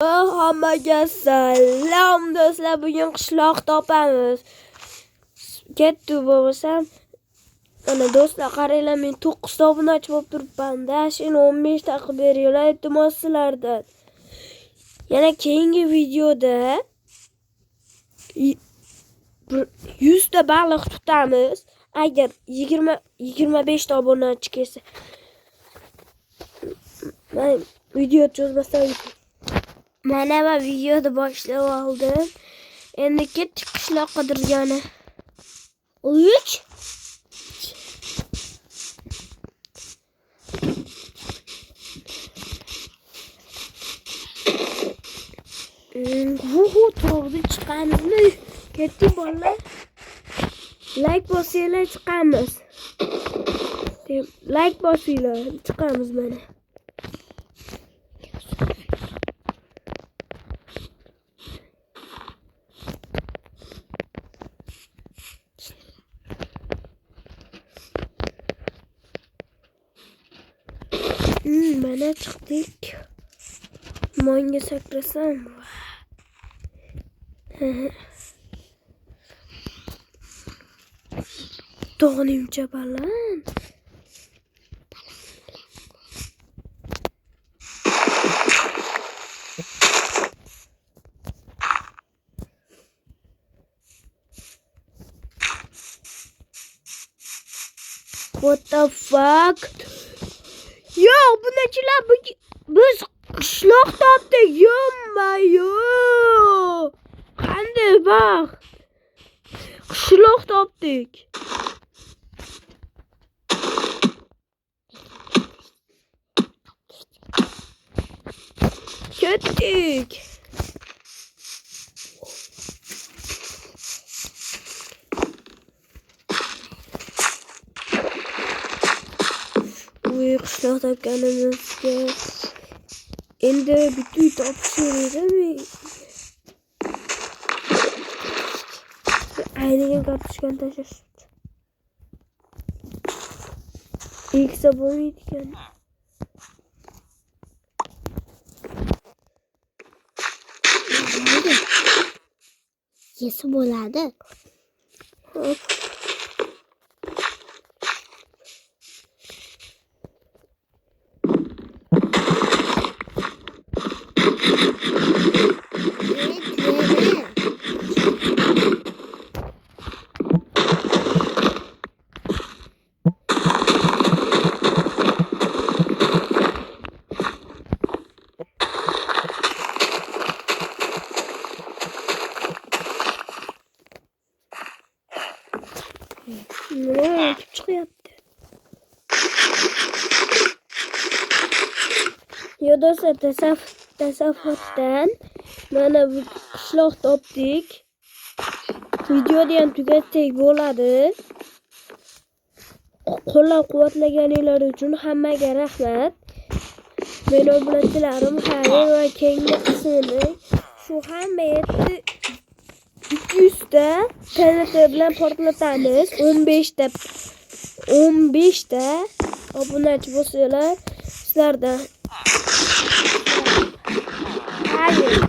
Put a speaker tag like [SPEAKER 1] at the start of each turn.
[SPEAKER 1] Hammaga salom do'stlar, bugun qishloq topamiz. Ketdi bo'lsam, mana do'stlar qaranglar, men 9 ta obunachi bo'lib turibman-da. Shuni 15 ta qilib beringlar, iltimos sizlardan. Yana keyingi videoda 100 ta baliq tutamiz. Agar 25 ta obunachi kelsa. Men video cho'zmasam. Mana va videoni boshlab oldim. Endi ketdik qishloq qidirgani. 3 to'g'ri chiqamizmi? Ketdik bolalar. Like bosinglar chiqamiz. Like bosinglar chiqamiz mana. Mana chiqdik. Monga sakrasam. Tog'ning baland. What the fuck? Yo, bunachilar biz qishloq topdik. Yo. Qanday baxt. Qishloq topdik. Ketdik. Qishloq topganimizga endi bitta uy topishirmi? Aynigan kartoshkani tashlash. Eksa bo'lmaydi ekan. Yesa bo'ladi. Ne çıkıyordu? Ya da tasavvurdan mana bu qishloq topdik. Videoni ham tugatsak bo'ladi. Qo'llab-quvvatlaganingiz uchun hammaga rahmat. Men obunachilarim xayr va keyingi qismini shu hamma 200 ta TNT bilan portlatamiz. 15 ta obunachi bo'lsalar sizlardan. Hayır.